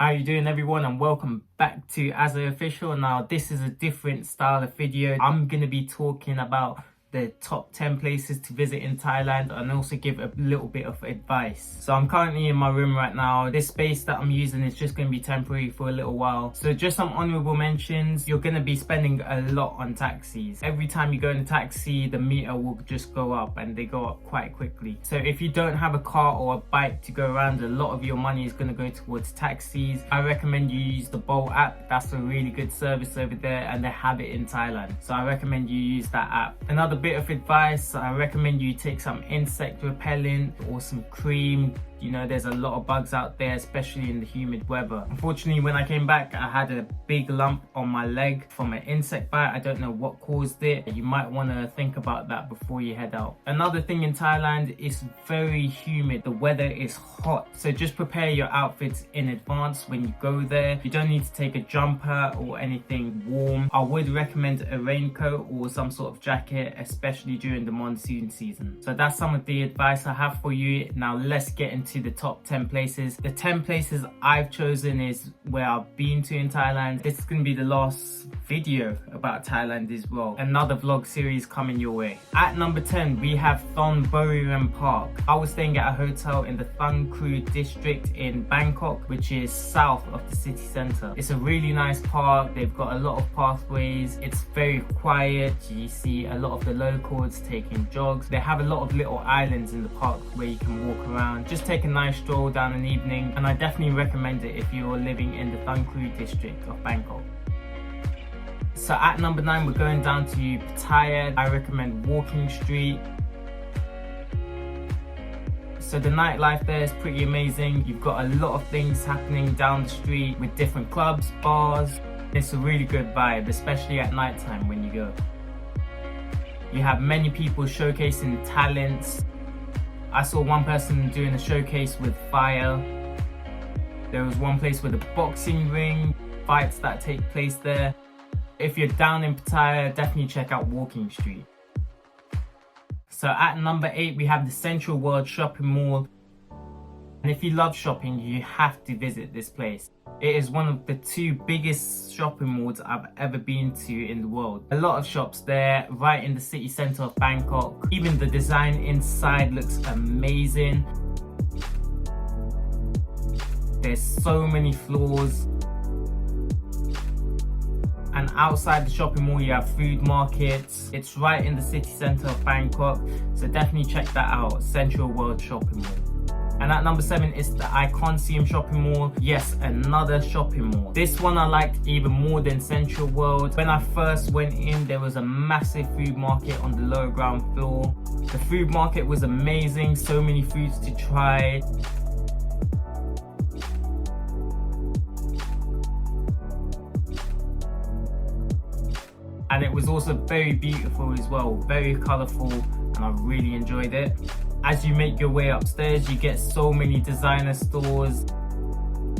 How you doing, everyone, and welcome back to AzzaOfficial. Now this is a different style of video. I'm going to be talking about the top 10 places to visit in Thailand and also give a little bit of advice. So I'm currently in my room right now. This space that I'm using is just going to be temporary for a little while. So just some honorable mentions. You're going to be spending a lot on taxis. Every time you go in a taxi, the meter will just go up, and they go up quite quickly. So if you don't have a car or a bike to go around, a lot of your money is going to go towards taxis. I recommend you use the Bolt app. That's a really good service over there, and they have it in Thailand. So I recommend you use that app. Another bit of advice, I recommend you take some insect repellent or some cream. You know, there's a lot of bugs out there, especially in the humid weather. Unfortunately, when I came back, I had a big lump on my leg from an insect bite. I don't know what caused it. You might want to think about that before you head out. Another thing in Thailand is very humid. The weather is hot. So just prepare your outfits in advance when you go there. You don't need to take a jumper or anything warm. I would recommend a raincoat or some sort of jacket, especially during the monsoon season. So that's some of the advice I have for you. Now let's get into the top 10 places. The 10 places I've chosen is where I've been to in Thailand. This is going to be the last video about Thailand as well. Another vlog series coming your way. At number 10, we have Thon Buriram Park. I was staying at a hotel in the Thang Kru district in Bangkok, which is south of the city centre. It's a really nice park. They've got a lot of pathways. It's very quiet. You see a lot of the locals taking jogs. They have a lot of little islands in the park where you can walk around. Just take a nice stroll down an evening, and I definitely recommend it if you're living in the Thang Kru district of Bangkok. So at number 9, we're going down to Pattaya. I recommend Walking Street. So the nightlife there is pretty amazing. You've got a lot of things happening down the street with different clubs, bars. It's a really good vibe, especially at night time when you go. You have many people showcasing talents. I saw one person doing a showcase with fire. There was one place with a boxing ring, fights that take place there. If you're down in Pattaya, definitely check out Walking Street. So at number 8, we have the Central World Shopping Mall. And if you love shopping, you have to visit this place. It is one of the 2 biggest shopping malls I've ever been to in the world. A lot of shops there, right in the city centre of Bangkok. Even the design inside looks amazing. There's so many floors. And outside the shopping mall, you have food markets. It's right in the city centre of Bangkok. So definitely check that out, Central World Shopping Mall. And at number 7 is the Iconium Shopping Mall. Yes, another shopping mall. This one I liked even more than Central World. When I first went in, there was a massive food market on the lower ground floor. The food market was amazing, so many foods to try. And it was also very beautiful as well, very colourful, and I really enjoyed it. As you make your way upstairs, you get so many designer stores.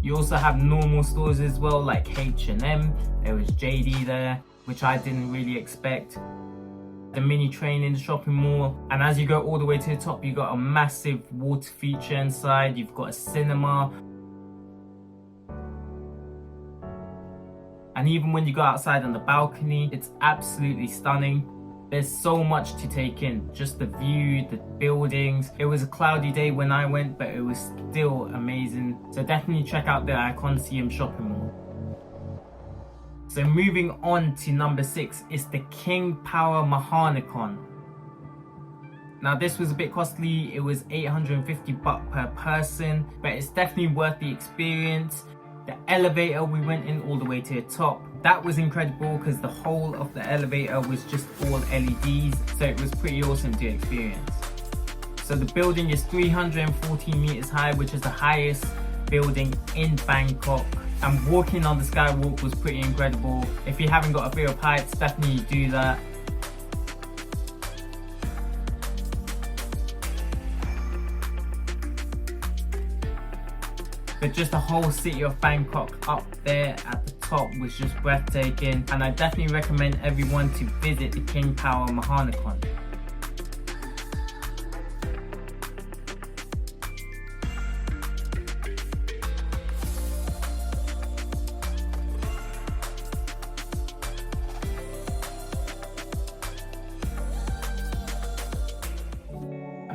You also have normal stores as well, like H&M. There was JD there, which I didn't really expect. The mini train in the shopping mall. And as you go all the way to the top, you got a massive water feature inside. You've got a cinema. And even when you go outside on the balcony, it's absolutely stunning. There's so much to take in, just the view, the buildings. It was a cloudy day when I went, but it was still amazing. So definitely check out the Iconium Shopping Mall. So moving on to number 6 is the King Power Mahanakhon. Now this was a bit costly. It was 850 baht per person, but it's definitely worth the experience. The elevator, we went in all the way to the top. That was incredible because the whole of the elevator was just all LEDs, so it was pretty awesome to experience. So the building is 314 meters high, which is the highest building in Bangkok. And walking on the skywalk was pretty incredible. If you haven't got a fear of heights, definitely do that. But just the whole city of Bangkok up there at the top was just breathtaking, and I definitely recommend everyone to visit the King Power Mahanakhon.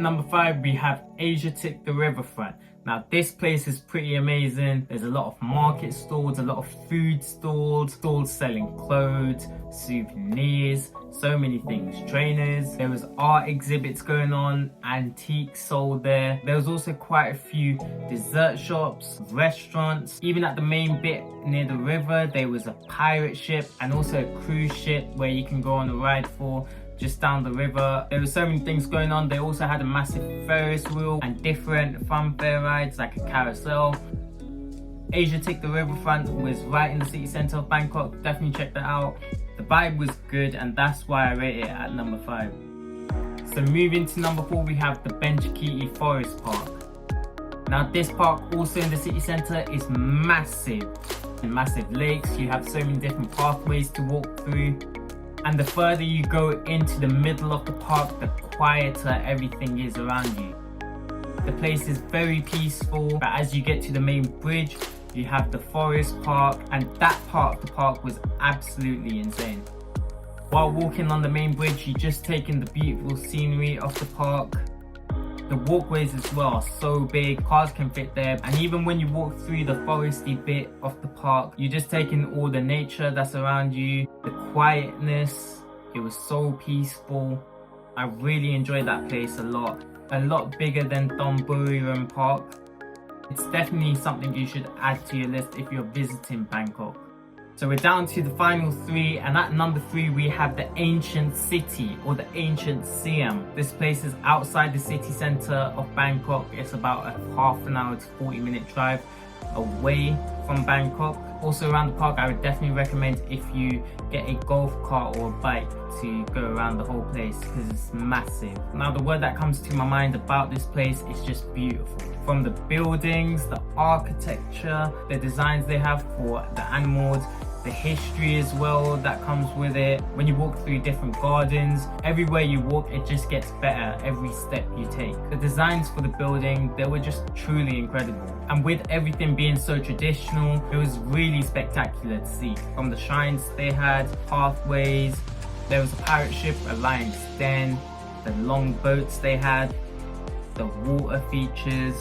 number 5, we have Asiatic the Riverfront. Now this place is pretty amazing. There's a lot of market stalls, a lot of food stalls, stalls selling clothes, souvenirs, so many things, trainers. There was art exhibits going on, antiques sold there. There was also quite a few dessert shops, restaurants. Even at the main bit near the river, there was a pirate ship and also a cruise ship where you can go on a ride for just down the river. There were so many things going on. They also had a massive Ferris wheel and different funfair rides like a carousel. Asiatic the Riverfront was right in the city centre of Bangkok. Definitely check that out. The vibe was good and that's why I rate it at number 5. So moving to number 4, we have the Benchikiti Forest Park. Now this park, also in the city centre, is massive. Massive lakes, you have so many different pathways to walk through. And the further you go into the middle of the park, the quieter everything is around you. The place is very peaceful, but as you get to the main bridge, you have the forest park, and that part of the park was absolutely insane. While walking on the main bridge, you just take in the beautiful scenery of the park. The walkways as well are so big, cars can fit there, and even when you walk through the foresty bit of the park, you just take in all the nature that's around you, the quietness. It was so peaceful. I really enjoyed that place a lot bigger than Thonburiram Park. It's definitely something you should add to your list if you're visiting Bangkok. So we're down to the final 3, and at number 3 we have the Ancient City, or the Ancient Siam. This place is outside the city centre of Bangkok. It's about a half an hour to 40-minute drive away from Bangkok. Also around the park, I would definitely recommend if you get a golf cart or a bike to go around the whole place because it's massive. Now the word that comes to my mind about this place is just beautiful. From the buildings, the architecture, the designs they have for the animals, the history as well that comes with it. When you walk through different gardens, everywhere you walk it just gets better every step you take. The designs for the building, they were just truly incredible. And with everything being so traditional, it was really spectacular to see. From the shrines they had, pathways, there was a pirate ship, a lion's den, the long boats they had, the water features,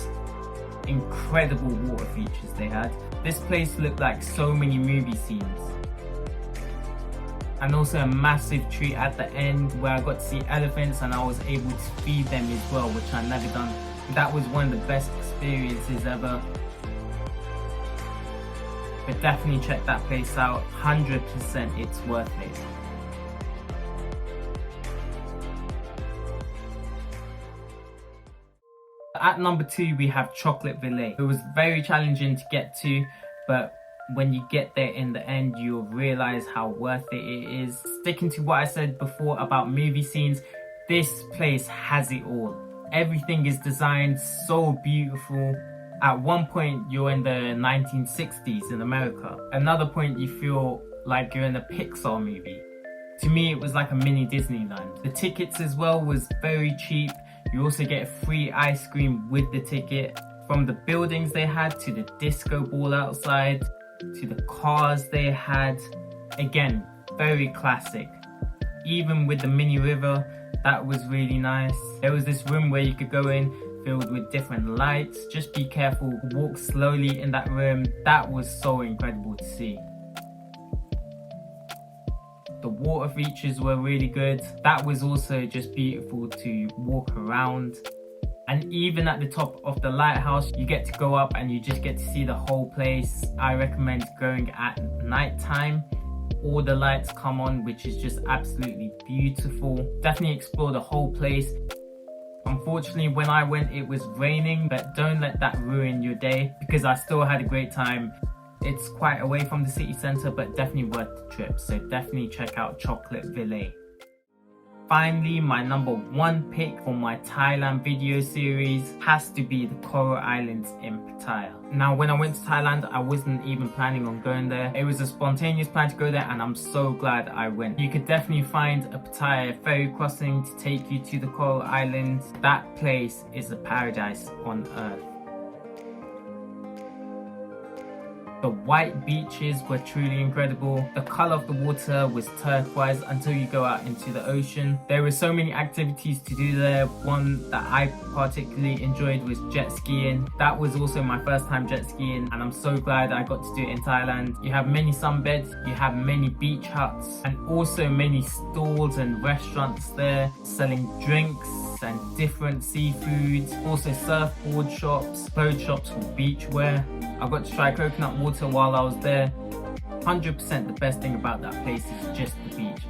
incredible water features they had. This place looked like so many movie scenes. And also a massive tree at the end where I got to see elephants and I was able to feed them as well, which I've never done. That was one of the best experiences ever. But definitely check that place out, 100% it's worth it. At number 2 we have Chocolate Village. It was very challenging to get to, but when you get there in the end you'll realize how worth it is. Sticking to what I said before about movie scenes, this place has it all. Everything is designed so beautiful. At one point you're in the 1960s in America. Another point you feel like you're in a Pixar movie. To me it was like a mini Disneyland. The tickets as well was very cheap. You also get free ice cream with the ticket. From the buildings they had, to the disco ball outside, to the cars they had. Again, very classic. Even with the mini river, that was really nice. There was this room where you could go in filled with different lights. Just be careful, walk slowly in that room. That was so incredible to see. The water features were really good. That was also just beautiful to walk around. And even at the top of the lighthouse, you get to go up and you just get to see the whole place. I recommend going at night time. All the lights come on, which is just absolutely beautiful. Definitely explore the whole place. Unfortunately, when I went, it was raining, but don't let that ruin your day because I still had a great time. It's quite away from the city centre, but definitely worth the trip. So definitely check out Chocolate Village. Finally, my number 1 pick for my Thailand video series has to be the Coral Islands in Pattaya. Now, when I went to Thailand, I wasn't even planning on going there. It was a spontaneous plan to go there and I'm so glad I went. You could definitely find a Pattaya ferry crossing to take you to the Coral Islands. That place is a paradise on earth. The white beaches were truly incredible. The color of the water was turquoise until you go out into the ocean. There were so many activities to do there. One that I particularly enjoyed was jet skiing. That was also my first time jet skiing, and I'm so glad I got to do it in Thailand. You have many sunbeds, you have many beach huts, and also many stalls and restaurants there selling drinks and different seafoods. Also surfboard shops, clothes shops for beach wear. I got to try coconut water while I was there. 100% the best thing about that place is just the beach.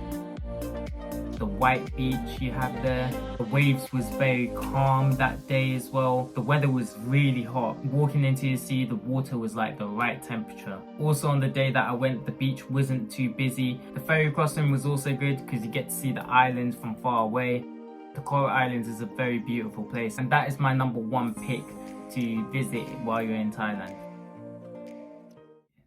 The white beach you have there. The waves was very calm that day as well. The weather was really hot. Walking into the sea, the water was like the right temperature. Also on the day that I went, the beach wasn't too busy. The ferry crossing was also good because you get to see the islands from far away. The Coral Islands is a very beautiful place, and that is my #1 pick to visit while you're in Thailand.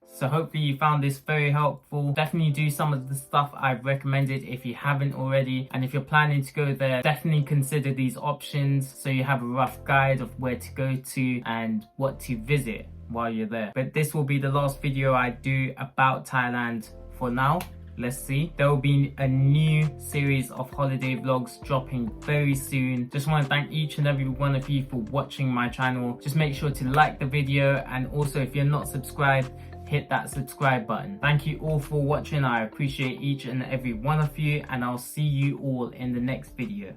So hopefully you found this very helpful. Definitely do some of the stuff I've recommended if you haven't already. And if you're planning to go there, definitely consider these options so you have a rough guide of where to go to and what to visit while you're there. But this will be the last video I do about Thailand for now. Let's see. There will be a new series of holiday vlogs dropping very soon. Just want to thank each and every one of you for watching my channel. Just make sure to like the video, and also if you're not subscribed, hit that subscribe button. Thank you all for watching. I appreciate each and every one of you, and I'll see you all in the next video.